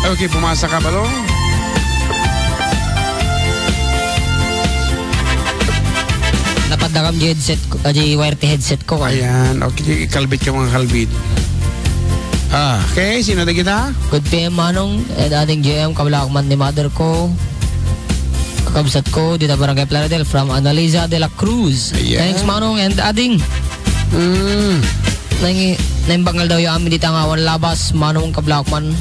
Okay, pumasa ka balong. Napadakam di headset ko, di wire headset ko. Ayan, okay, kalbit ka mga kalbit. Okay, sino na kita? Good PM Manong, ating GM, kabalakman ni mother ko. Kakabsat ko, dito Barangay Plaridel from Analiza de la Cruz. Ayan. Thanks Manong, and ating. Naimbangal daw yung amin dito ang awan labas, Manong kabalakman.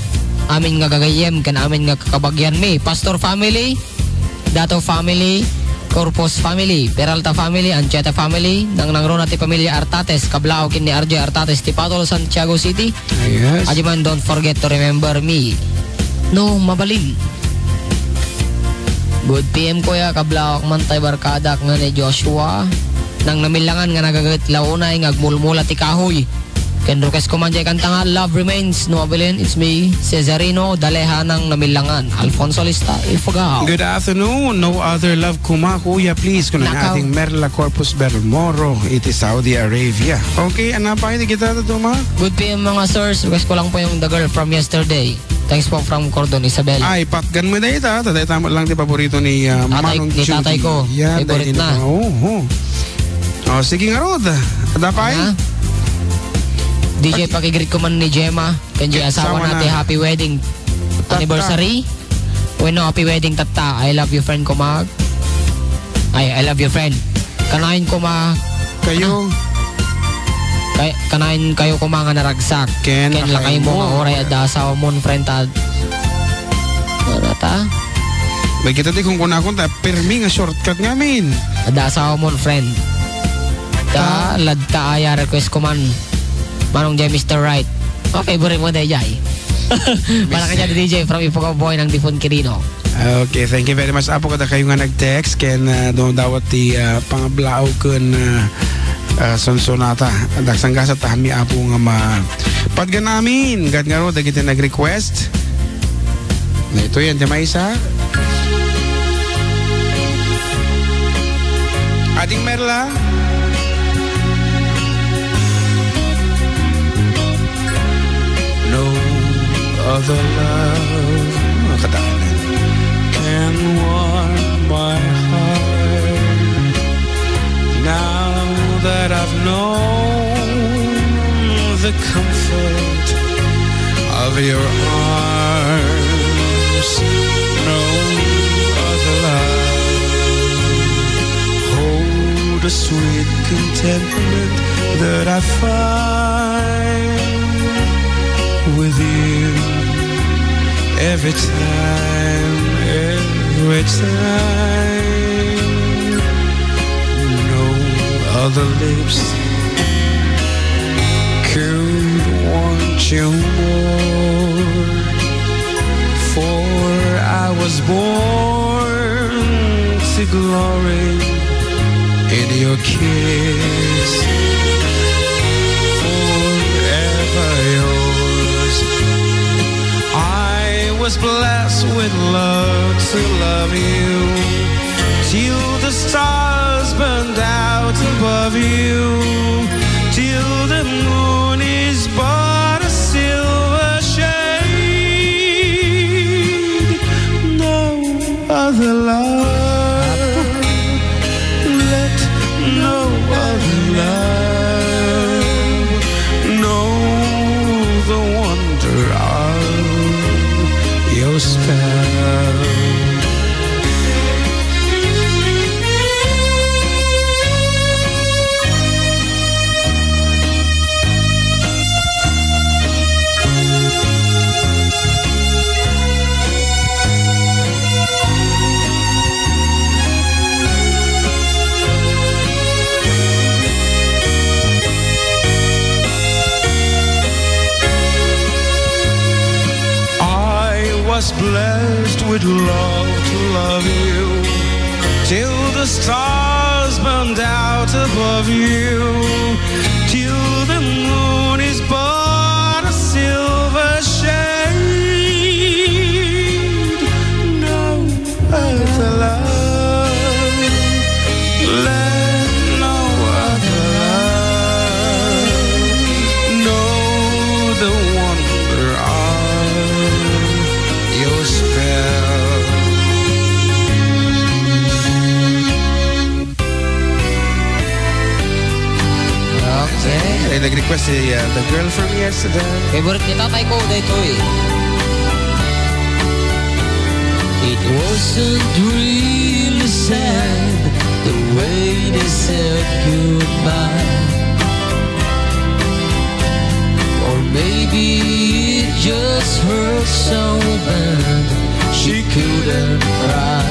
Amin nga gagayem, kan amin nga kakabagyan mi. Pastor family, Dato family, Corpus family, Peralta family, Ancheta family, nang Ronati pamilya Artates, kablao kin ni RJ Artates, Tipatol, Santiago City. Yes. Ajiman, don't forget to remember me. No, mabalin. Good PM ko ya, kablao mantay barkada nga ni Joshua. Nang namilangan nga nagagawit launay, ngagmulmula ti kahoy. Ken request ko man dyan kanta nga, Love Remains, no mabalin, it's me, Cesarino, daleha ng namilangan, Alfonso Lista, Ifugao. Good afternoon, no other love kuma, kuya, please, kung ang ating Merla Corpus Bermoro, iti Saudi Arabia. Okay, ano pa, hindi kita tutuma? Good PM mga sirs, request ko lang po yung The Girl from Yesterday. Thanks po from Cordon, Isabela. Ay, patgan mo na ito, tatay tama lang di paborito ni Manong Judy. Tatay ko, yan, favorite na. Oh, sige nga Rod, ada pa eh? DJ pakigreet ko man ni Gemma, kanji asawa natin, happy wedding anniversary. Bueno, happy wedding tata. I love you friend ko mag. I love you friend. Kanain ko ma kayo. Kanain kayo ko mga naragsak. Ken lakay mo nga oray ada asawa mo friend ta. Ano ta? May kita di kung kuna ta permi nga shortcut ngamin. Ada asawa mo friend. Ta ladta aya request ko man. Manong Jay, Mr. Right. Okay, favorite mo dahil Jay. Para kanya DJ from Ifugao Boy ng Difon Quirino. Okay, thank you very much. Apo kada kayo nga nag-text. Ken doon dawat ti pangablao kun sonsonata. Dagsang gasa tahami apo nga padga namin. Gad nga ro, dagiti nag-request. Na ito yan, di maisa. Ating Merla. No other love can warm my heart. Now that I've known the comfort of your arms, no other love hold a sweet contentment that I find with you every time. No other lips could want you more, for I was born to glory in your kiss. Forever yours, I was blessed with love to love you till the stars burned out above you, till the moon is but a silver shade. No other love, let no other love know the wonder of your spell. Was blessed with love to love you till the stars burned out above you, till the moon is but a silver shade. No other love, let no other love know the wonder of si The Girl From Yesterday. Favorite ni tatay ko dito eh. It wasn't really sad the way they said goodbye. Or maybe it just hurt so bad she couldn't cry.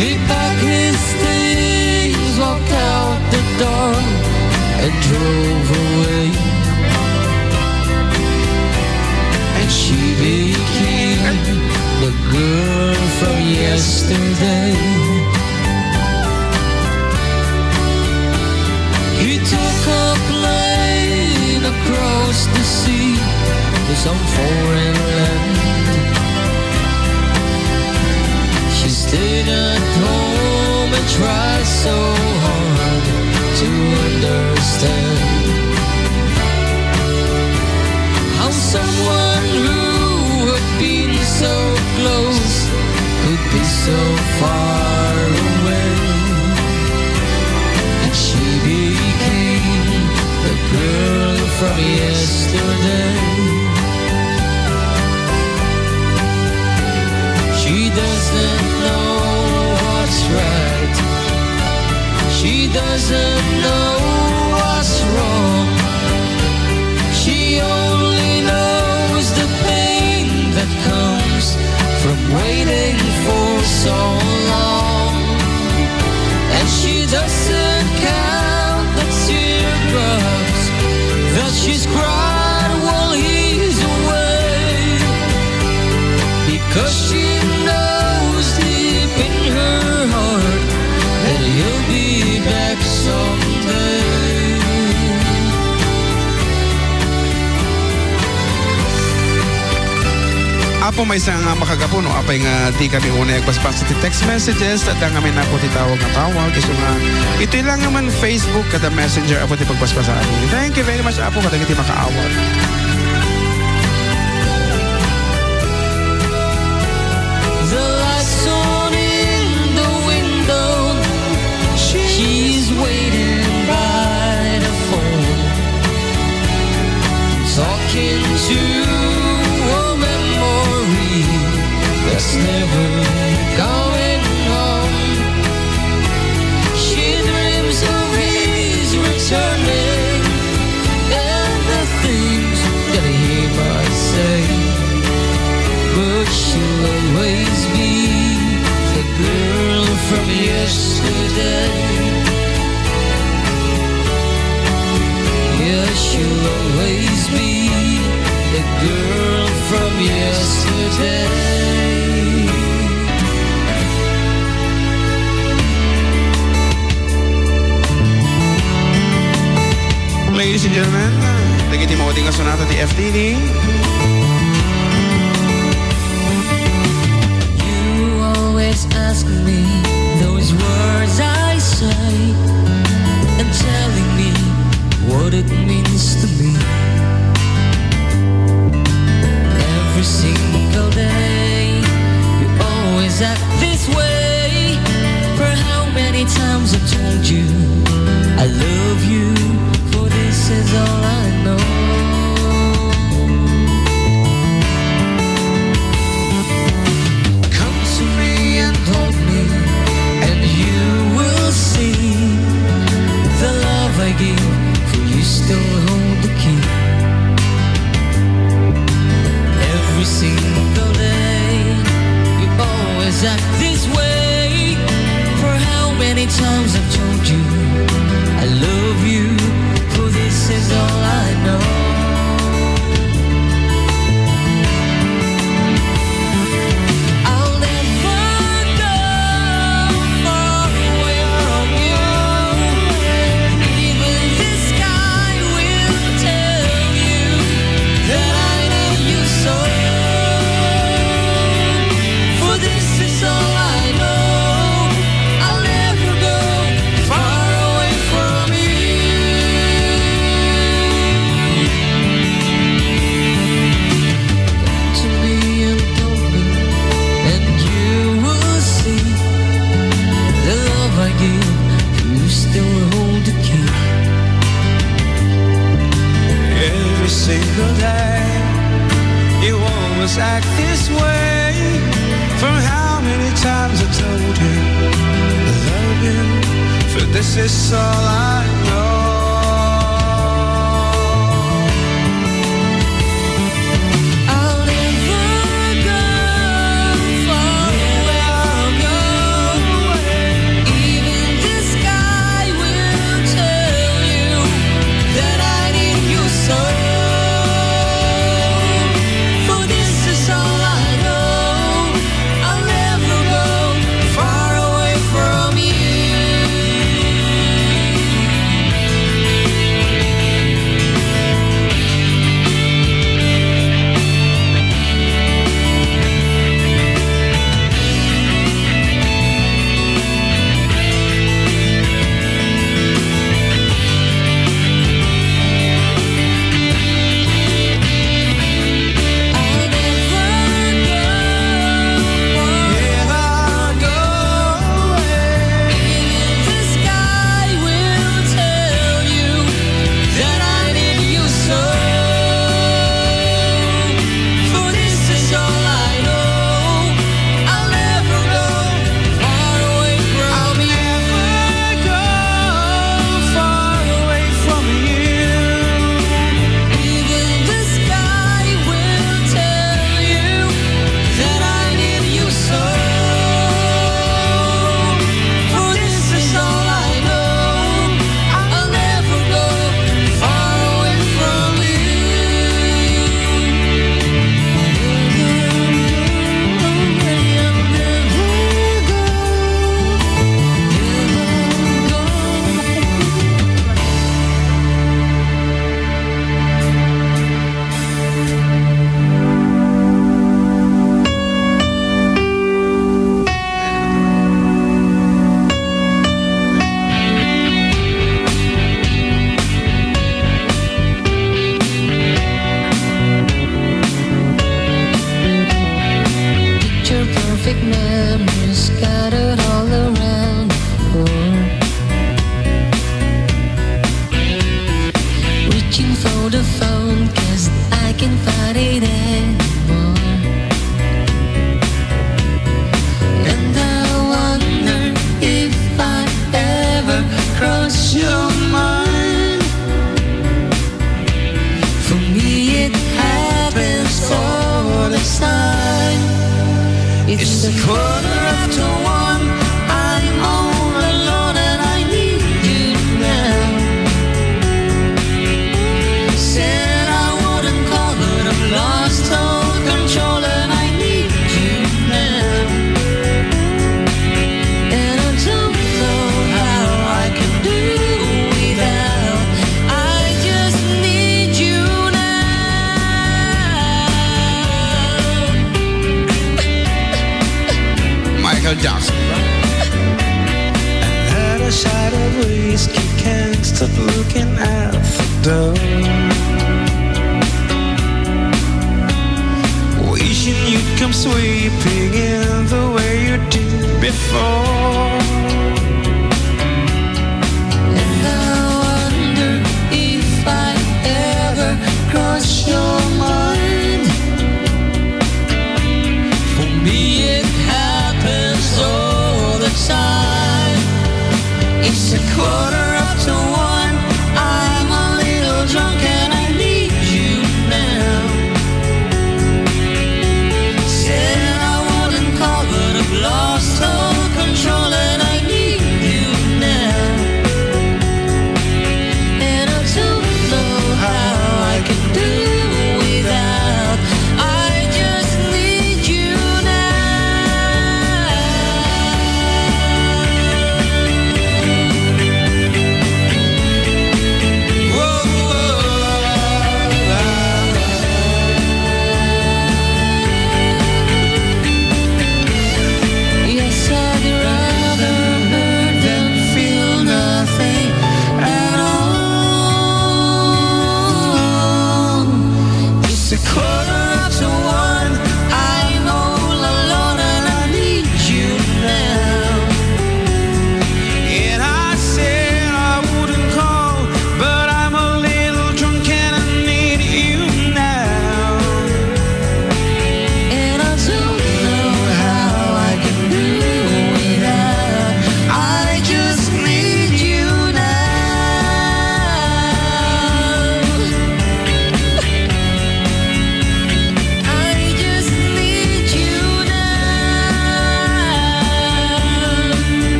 He packed his things, walked out the door and drove away. And she became the girl from yesterday. He took a plane across the sea to some foreign land. She stayed at home and tried so hard to understand how someone who had been so close could be so far away. And she became the girl from yesterday. She doesn't know what's right. She doesn't know what's wrong. She only knows the pain that comes from waiting for so long. And she doesn't count the teardrops that she's cried while he's away, because she knows deep in her heart that he'll be back someday. Apo may isang makagapo no apay nga di kami una nagpaspas ti text messages at ang amin ako ti tawag nga tawag kasi nga ito lang naman Facebook kada messenger apo ti pagpaspas sa amin. Thank you very much apo kada ti makaawat. The lights on in the window, she's waiting by the phone, talking to a memory that's never going home. She dreams of his returning and the things that he might say, but she'll always be the girl from yesterday. Yeah, she'll always be the girl from yesterday. Ladies and gentlemen, dagiti mo nga sonata ti FTD. You always ask me those words I say and telling me what it means to me. Every single day you always act this way. For how many times I've told you I love you, for this is all I know. Come to me and hold me, and you will see the love I give, for you still hold the key. Every single day you always act this way. For how many times I've told you I love you, for this is all I know. I'll never go far away from you. Even the sky will tell you that I need you so. For this is all I know. I'll never go You always act this way. From how many times I told him I love him, for this is all I know.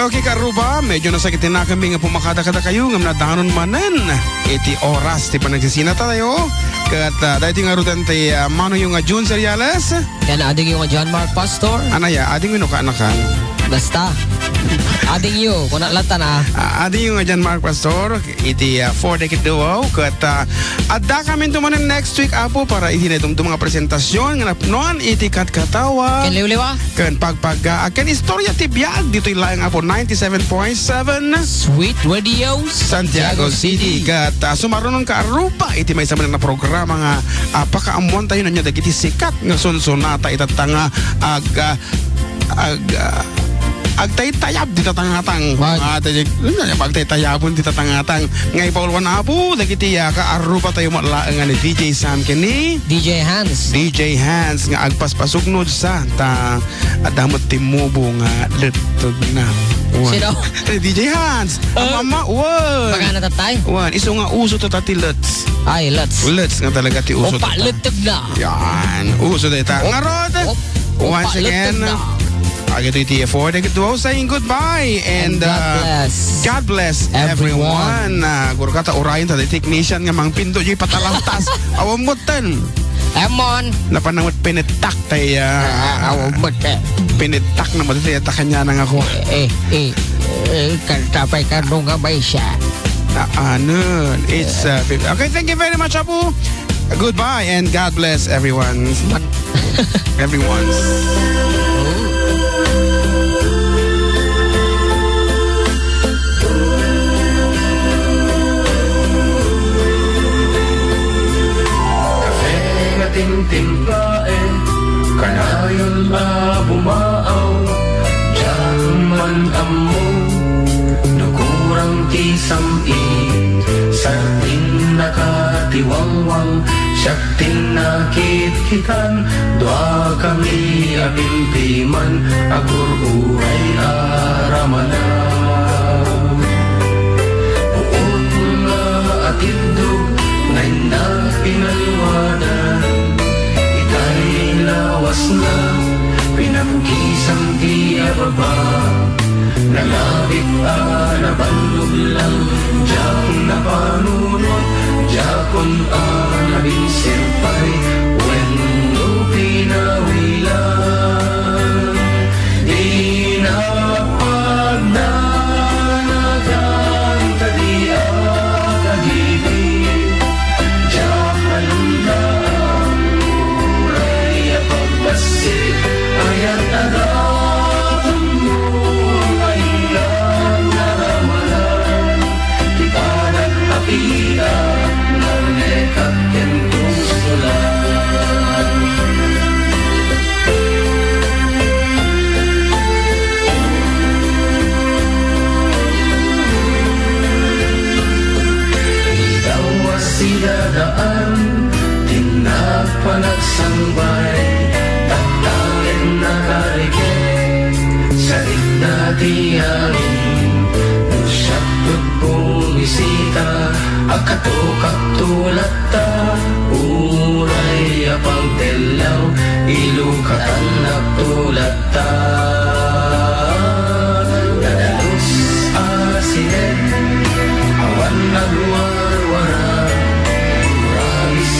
Okay, karuba, medyo nasakitin na kami nga pumakada-kada kayo nga nadanon manen. Iti oras, ti panagsisina tayo. Kat dahil nga rutan ti mano yung June Seriales. Yan ading yung John Mark Pastor. Anaya, ading yung ka-anakan. Basta. Ading yung, kung nalata na. Ading yung John Mark Pastor. Iti 4-decade duo. Kat Adda kami tumanan next week apo para iti na itong mga presentasyon nga noon iti katkatawa. Kan liwliwa. Kan akan istorya ti biag dito ilang apo 97.7 Sweet Radio Santiago City. Kat sumarunon ka arupa iti may sama na programa nga pakaamuan tayo na nyo dagiti sikat nga sunsonata itatanga agtay-tayab di tatangatang agtay-tayabon di tatangatang ngay paulwan na po dagiti ka arupa tayo matlaang nga ni DJ Sam kini DJ Hans nga agpaspasugnod sa adamot timubo nga letog na sino? DJ Hans mama wan pagana tatay wan iso nga uso to tati Lutz ay Lutz nga talaga ti uso opa letog na yan uso dita nga rod once again ito iti 4-decade duo saying goodbye and God bless everyone. Guro kata urayan ta technician nga mang pindo yung patalautas awamutan Ramon napanangot pinitak tayo awamutan pinitak na mo tayo takanya nang ako tapay ka nung may siya it's okay, thank you very much Apu. Goodbye and God bless everyone. Timplae kanayon bumaaw jaman ammo nukurang tisam-i sarting nakatiwangwang syakting nakit-kitan doa kami apimpiman agur-uray aramana buot nga atindog ngay na pinaliwanan lawas na pinapukisang di ababa nalabit nabanlog lang jak na panunod jakon nabing sirpay when no pinawilan di napagdanagan kadi agagibig jak alundaan ayat agam mo ay naramalan ipadat apia ng nekat kentong sulan idawas sidadaan tinapanagsambay nakarikit sa dati angin nusyapot pumisita akato-katulat ta uray apang telaw ilukatan nagtulat ta dadalos asinet awan nagwarwara ramis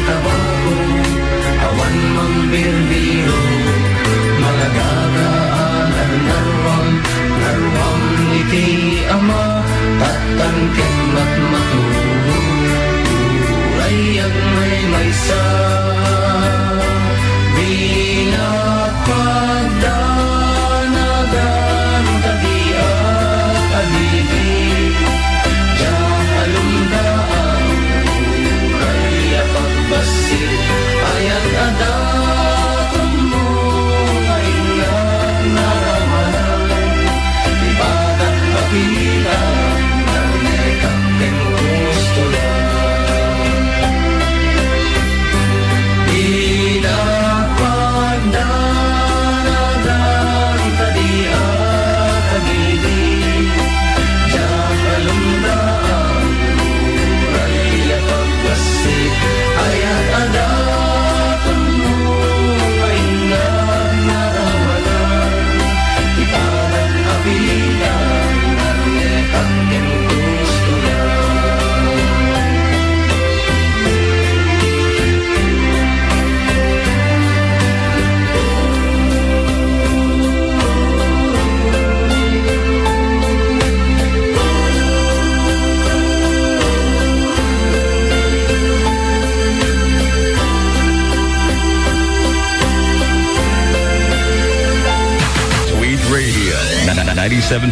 tabago awan mambirbiro malagagaan narwang iti ama tatangket matmaturo uray ang may sa binapagdana 7